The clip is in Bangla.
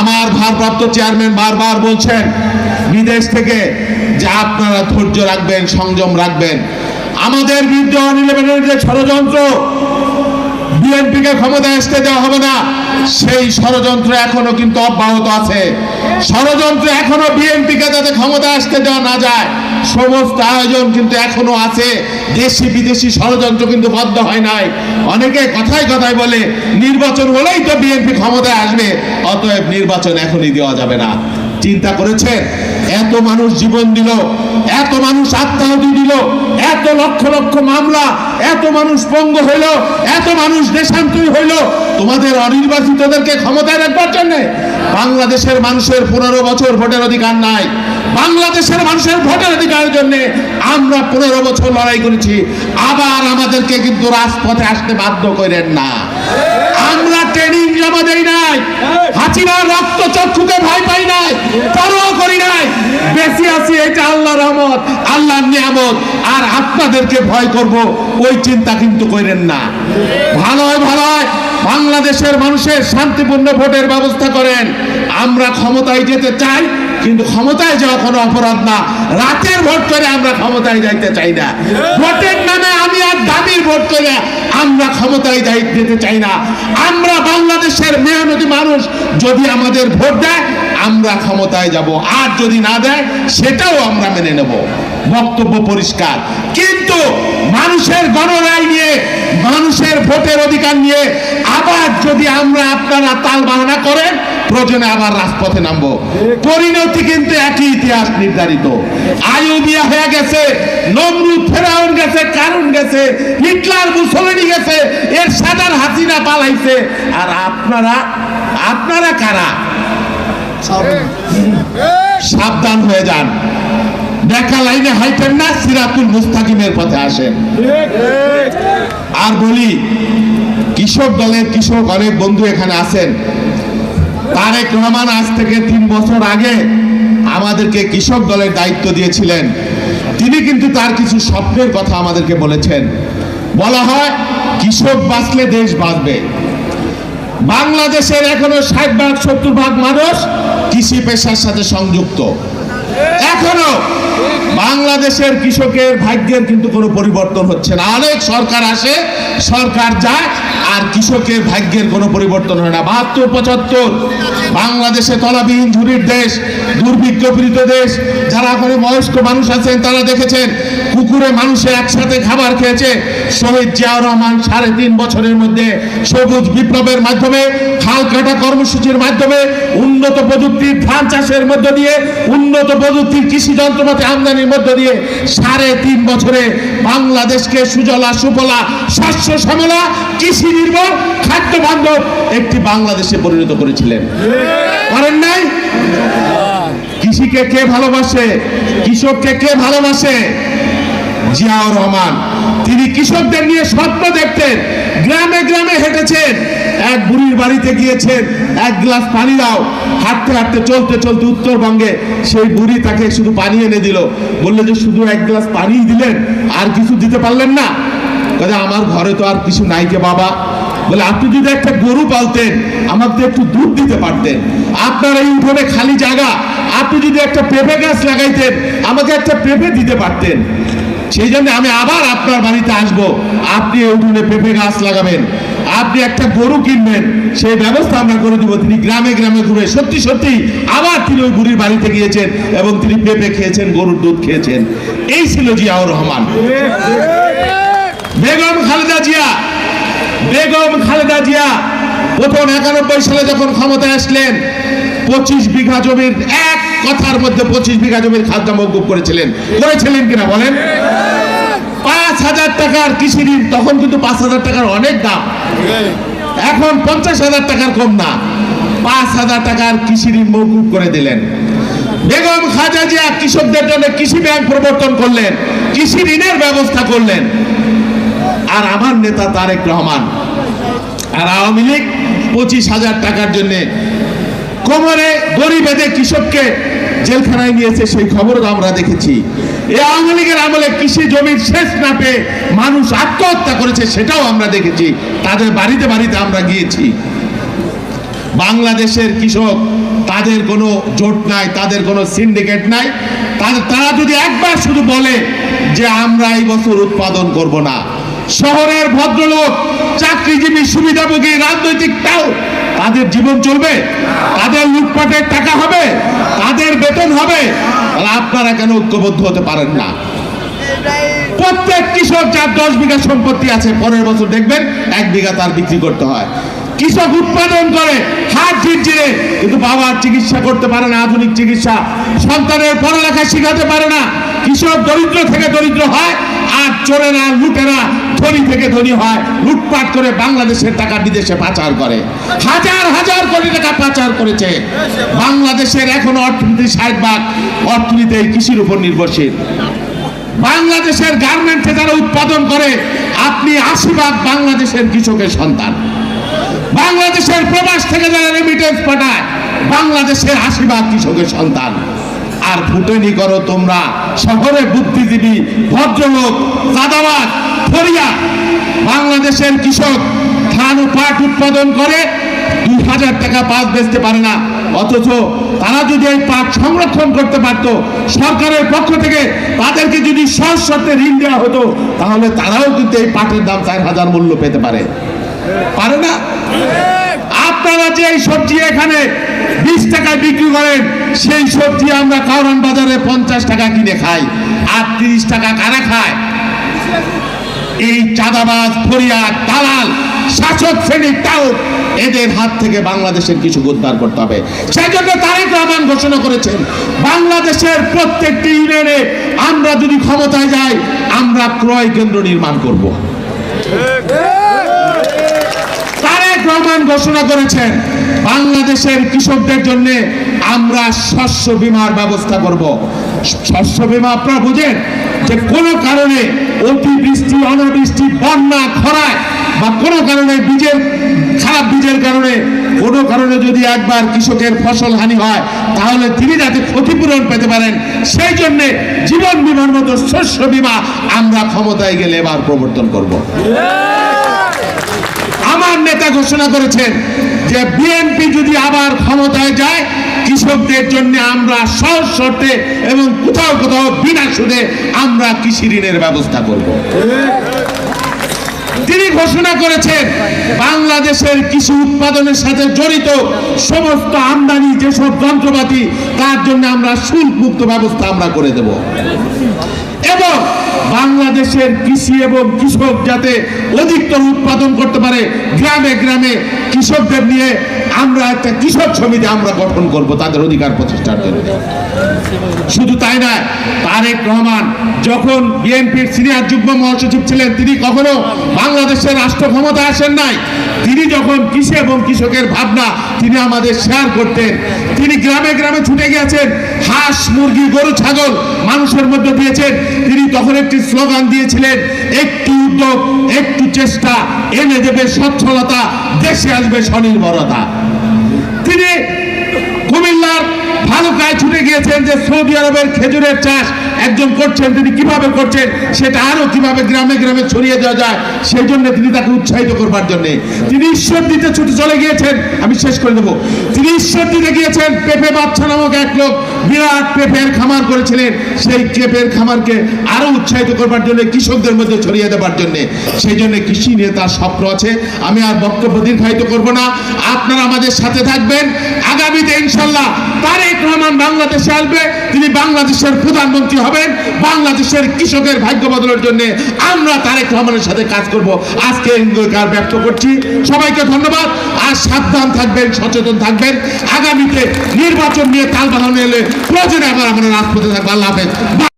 আমার ভারপ্রাপ্ত চেয়ারম্যান বারবার বলছেন বিদেশ থেকে যে আপনারা ধৈর্য রাখবেন, সংযম রাখবেন। আমাদের বিরুদ্ধে 11-এর যে ষড়যন্ত্র, বিএনপিকে ক্ষমতায় আসতে দেওয়া হবে না, সেই ষড়যন্ত্র এখনো কিন্তু অব্যাহত আছে। ষড়যন্ত্র এখনো বিএনপিকে যাতে ক্ষমতায় আসতে দেওয়া না যায়, সমস্ত আয়োজন কিন্তু এখনো আছে। দেশি বিদেশি ষড়যন্ত্র কিন্তু বন্ধ হয় নাই। অনেকে কথায় কথায় বলে নির্বাচন হলেই তো বিএনপি ক্ষমতায় আসবে, অতএব নির্বাচন এখনই দেওয়া যাবে না। চিন্তা করেছেন এত মানুষ জীবন দিল, এত মানুষ আত্মাহুতি দিল, এত লক্ষ লক্ষ মামলা, এত মানুষ পঙ্গু হইল, এত মানুষ দেশান্তরী হইল তোমাদের অনির্বাচিতদেরকে ক্ষমতায় রাখবার জন্য? বাংলাদেশের মানুষের 15 বছর ভোটের অধিকার নাই। বাংলাদেশের মানুষের ভোটের অধিকারের জন্য আমরা 15 বছর লড়াই করেছি। আবার আমাদেরকে কিন্তু রাজপথে আসতে বাধ্য করেন না। আমরা ট্রেনিং জমা দেই নাই, হাসিনার রক্ত চক্ষুকে ভয় পাই নাই, পরোয়া করি নাই। বেঁচে আছি, এটা আল্লাহর রহমত, আল্লাহর নিয়ামত। আর আপনাদেরকে ভয় করব ওই চিন্তা কিন্তু করেন না। ভালো হয় বাংলাদেশের মানুষের শান্তিপূর্ণ ভোটের ব্যবস্থা করেন। আমরা ক্ষমতায় যেতে চাই, কিন্তু ক্ষমতায় যাওয়া কোনো অপরাধ না। রাতের ভোট করে আমরা ক্ষমতায় যাইতে চাই না। ভোটের নামে আমি আর দাবির ভোট করে আমরা ক্ষমতায় যেতে চাই না। আমরা বাংলাদেশের মেহনতি মানুষ, যদি আমাদের ভোট দেয় আমরা ক্ষমতায় যাব, আর যদি না দেয় সেটাও আমরা মেনে নেব। বক্তব্য পরিষ্কার। কিন্তু মানুষের গণরায় নিয়ে, মানুষের ভোটের অধিকার নিয়ে আবার যদি আপনারা তাল বাহানা করেন, প্রয়োজনে আবার রাজপথে নামবো। পরিণতি কিন্তু একই, ইতিহাস নির্ধারিত। আইয়ুবিয়া হয়ে গেছে, নমরুদ ফেরাউন গেছে, কারুন গেছে, হিটলার মুসলিনি গেছে, এর সাদার হাসিনা পালাইছে। আর আপনারা কারা? সাবধান হয়ে যান। দেখা লাইনে হাইটেন না, সিরাতুল মুস্তাকিমের পথে আসেন। আর বলি, কৃষক দলের কৃষক অনেক বন্ধু এখানে আছেন। তারেক রহমান আজ থেকে 3 বছর আগে আমাদেরকে কৃষক দলের দায়িত্ব দিয়েছিলেন। তিনি কিন্তু তার কিছু স্বপ্নের কথা আমাদেরকে বলেছেন। বলা হয় কৃষক বাঁচলে দেশ বাঁচবে। বাংলাদেশের এখনো 60-70% মানুষ কৃষি পেশার সাথে সংযুক্ত। এখনো বাংলাদেশের কৃষকের ভাগ্যের কিন্তু কোনো পরিবর্তন হচ্ছে না। অনেক সরকার আসে, সরকার যায়, আর কৃষকের ভাগ্যের কোনো পরিবর্তন হয় না। 72-75 বাংলাদেশে তলাবিহীন ঝুড়ির দেশ, দুর্ভিক্ষ পীড়িত দেশ। যারা করে বয়স্ক মানুষ আছেন তারা দেখেছেন পুকুরে মানুষে একসাথে খাবার খেয়েছে। শহীদ জিয়াউর রহমান 3.5 বছরের মধ্যে সবুজ বিপ্লবের মাধ্যমে, খাল কাটা কর্মসূচির মাধ্যমে, উন্নত প্রযুক্তির ধান চাষের মধ্য দিয়ে, উন্নত প্রযুক্তির কৃষি যন্ত্রপাতি আমদানির মধ্য দিয়ে 3.5 বছরে বাংলাদেশকে সুজলা সুফলা, শস্য শ্যামলা, কৃষি নির্ভর, খাদ্য বান্ধব একটি বাংলাদেশে পরিণত করেছিলেন। করেন নাই? কৃষিকে কে ভালোবাসে? কৃষককে কে ভালোবাসে? জিয়াউর রহমান। তিনি কৃষকদের নিয়ে স্বপ্ন দেখতেন। গ্রামে গ্রামে হেঁটেছেন, এক বুড়ির বাড়িতে গিয়েছেন, 1 গ্লাস পানি দাও। হাঁটতে হাঁটতে চলতে চলতে উত্তরবঙ্গে সেই বুড়ি তাকে শুধু পানি এনে দিল। বললো যে শুধু 1 গ্লাস পানি দিলেন, আর কিছু দিতে পারলেন না? বলে আমার ঘরে তো আর কিছু নাই কে বাবা। বলে আপনি যদি একটা গরু পালতেন, আমাকে একটু দুধ দিতে পারতেন। আপনার এই উঠোনে খালি জায়গা, আপনি যদি একটা পেঁপে গাছ লাগাইতেন, আমাকে একটা পেঁপে দিতে পারতেন। সেই জন্য আমি আবার আপনার বাড়িতে আসবো, আপনি এই উঠোনে পেঁপে গাছ লাগাবেন, আপনি একটা গরু কিনবেন, সেই ব্যবস্থা আমরা করে দিব। তিনি গ্রামে গ্রামে ঘুরে সত্যি সত্যি আবার তিনি ওই বুড়ির বাড়িতে গিয়েছেন এবং তিনি পেঁপে খেয়েছেন, গরুর দুধ খেয়েছেন। এই ছিল জিয়াউর রহমান। বেগম খালেদা জিয়া প্রথম 91 সালে যখন ক্ষমতায় আসলেন, 25 বিঘা জমির, এক কথার মধ্যে 25 বিঘা জমির খাজনা মওকুফ করেছিলেন কিনা বলেন? 5,000 টাকার কৃষি ঋণ, তখন কিন্তু 5,000 টাকার অনেক দাম, এখন 50,000 টাকার কম না। 5,000 টাকার কৃষি ঋণ মওকুফ করে দিলেন। বেগম খালেদা জিয়া কৃষকদের জন্য কৃষি ব্যাংক প্রবর্তন করলেন, কৃষি ঋণের ব্যবস্থা করলেন। আর আমার নেতা তারেক রহমান আর আওয়ামী লীগ 25,000 টাকার জন্য কোমরে দড়ি বেঁধে কৃষককে জেলখানায় নিয়েছে, সেই খবরও আমরা দেখেছি। এই আওয়ামী লীগের আমলে কৃষি জমির শেষ না পেয়ে মানুষ আত্মহত্যা করেছে, সেটাও আমরা দেখেছি। তাদের বাড়িতে বাড়িতে আমরা গিয়েছি। বাংলাদেশের কৃষক, তাদের কোনো জোট নাই, তাদের কোনো সিন্ডিকেট নাই। তারা যদি একবার শুধু বলে যে আমরা এই বছর উৎপাদন করব না, শহরের ভদ্রলোক, চাকরিজীবী, সুবিধাভোগী, রাজনৈতিকটাও তাদের জীবন চলবে, তাদের লুটপাটের টাকা হবে, তাদের বেতন হবে। তাহলে আপনারা কেন ঐক্যবদ্ধ হতে পারেন না? প্রত্যেক কৃষক যার 10 বিঘা সম্পত্তি আছে, পরের বছর দেখবেন 1 বিঘা তার বিক্রি করতে হয়। কৃষক উৎপাদন করে হাত ঝিরঝিরে, কিন্তু বাবার চিকিৎসা করতে পারে না, আধুনিক চিকিৎসা, সন্তানের পড়ালেখা শিখাতে পারে না। কৃষক দরিদ্র থেকে দরিদ্র হয়, আর চোরেরা, লুটেরা ধনী থেকে ধনী হয়, লুটপাট করে বাংলাদেশের টাকা বিদেশে পাচার করে। হাজার হাজার কোটি টাকা পাচার করেছে। বাংলাদেশের এখন অর্থনীতি 60% অর্থনীতি কৃষির উপর নির্ভরশীল। বাংলাদেশের গার্মেন্টসে যারা উৎপাদন করে, আপনি 80% বাংলাদেশের কৃষকের সন্তান। বাংলাদেশের প্রবাস থেকে যারা রেমিটেন্স পাঠায়, বাংলাদেশের 80% কৃষকের সন্তান। আর ফুটেনি করো তোমরা শহরে বুদ্ধিজীবী, ভদ্রলোক, চাঁদাবাজ, ফরিয়া। বাংলাদেশের কৃষক ধান ও পাট উৎপাদন করে 2000 টাকা পাট বেচতে পারে না, অথচ তারা যদি এই পাট সংরক্ষণ করতে পারত, সরকারের পক্ষ থেকে তাদেরকে যদি সহজ শর্তে ঋণ দেওয়া হতো, তাহলে তারাও কিন্তু এই পাটের দাম 4000 মূল্য পেতে পারে না? আপনারা যে এই সবজি এখানে 20 টাকায় বিক্রি করেন, সেই সবজি আমরা কারওয়ান বাজারে 50 টাকা কিনে খাই, আর 30 টাকা কারা খায়? এই চাঁদাবাজ, ফরিয়া, দালাল, শাসক শ্রেণীর টাউট, এদের হাত থেকে বাংলাদেশের কিছু উদ্ধার করতে হবে। সেই জন্য তারেক রহমান ঘোষণা করেছেন, বাংলাদেশের প্রত্যেকটি ইউনিয়নে আমরা যদি ক্ষমতায় যাই, আমরা ক্রয় কেন্দ্র নির্মাণ করব। তারেক রহমান ঘোষণা করেছেন, বাংলাদেশের কৃষকদের জন্য আমরা শস্য বীমার ব্যবস্থা করব। শস্য বীমা আপনারা বুঝেন যে কোনো কারণে অতিবৃষ্টি, অনাবৃষ্টি, বন্যা, খরায় বা কোনো কারণে খারাপ বীজের কারণে কোনো কারণে যদি একবার কৃষকের ফসল হানি হয়, তাহলে তিনি যাতে ক্ষতিপূরণ পেতে পারেন, সেই জন্য জীবন বীমার মতো শস্য বীমা আমরা ক্ষমতায় গেলে এবার প্রবর্তন করব। আমার নেতা ঘোষণা করেছেন যে বিএনপি যদি আবার ক্ষমতায় যায়, কৃষকদের জন্য আমরা সহজ শর্তে এবং কোথাও কোথাও বিনা সুদে আমরা কৃষি ঋণের ব্যবস্থা করব। তিনি ঘোষণা করেছেন, বাংলাদেশের কৃষি উৎপাদনের সাথে জড়িত সমস্ত আমদানি যেসব যন্ত্রপাতি, তার জন্য আমরা শুল্ক মুক্ত ব্যবস্থা আমরা করে দেব। এবং বাংলাদেশের কৃষি এবং কৃষক যাতে অধিকতর উৎপাদন করতে পারে, গ্রামে গ্রামে কৃষকদের নিয়ে আমরা একটা কৃষক সমিতি আমরা গঠন করব তাদের অধিকার প্রতিষ্ঠার জন্য। শুধু তাই না, তারেক রহমান যখন বিএনপির সিনিয়র যুগ্ম মহাসচিব ছিলেন, তিনি কখনো বাংলাদেশের রাষ্ট্র ক্ষমতা আসেন নাই। তিনি যখন কৃষি এবং কৃষকের ভাবনা তিনি আমাদের শেয়ার করতেন, তিনি গ্রামে গ্রামে ছুটে গিয়েছেন, হাঁস, মুরগি, গরু, ছাগল মানুষের মধ্যে দিয়েছেন। তিনি তখন একটি স্লোগান দিয়েছিলেন, একটু উদ্যোগ, একটু চেষ্টা এনে দেবে সচ্ছলতা, দেশে আসবে স্বনির্ভরতা। তিনি কুমিল্লার ভালুকায় ছুটে গিয়েছেন যে সৌদি আরবের খেজুরের চাষ একজন করছেন, তিনি কিভাবে করছেন সেটা আরো কিভাবে গ্রামে গ্রামে ছড়িয়ে দেওয়া যায়, সেই জন্য তিনি তাকে উৎসাহিত করবার জন্য তিনি ঈশ্বর দিতে ছুটে চলে গিয়েছেন। আমি শেষ করে দেবো। তিনি ঈশ্বর দিতে গিয়েছেন, পেঁপে বাচ্চা নামক এক লোক বিরাট পেঁপের খামার করেছিলেন, সেই পেঁপের খামারকে আরো উৎসাহিত করবার জন্য, কৃষকদের মধ্যে ছড়িয়ে দেবার জন্য। সেই জন্য কৃষি নিয়ে তার স্বপ্ন আছে। আমি আর বক্তব্য দীর্ঘায়িত করব না, আপনারা আমাদের সাথে থাকবেন। আগামীতে ইনশাল্লাহ তারেক রহমান বাংলাদেশে আসবে, তিনি বাংলাদেশের প্রধানমন্ত্রী হবেন। বাংলাদেশের কৃষকের ভাগ্য বদলের জন্য আমরা তারেক রহমানের সাথে কাজ করব। আজকে অঙ্গীকার ব্যক্ত করছি। সবাইকে ধন্যবাদ। আর সাবধান থাকবেন, সচেতন থাকবেন। আগামীতে নির্বাচন নিয়ে তাল বাহানো এলে প্রয়োজনে আবার আমরা রাজপথে থাকবো। আল্লাহ হাফেজ।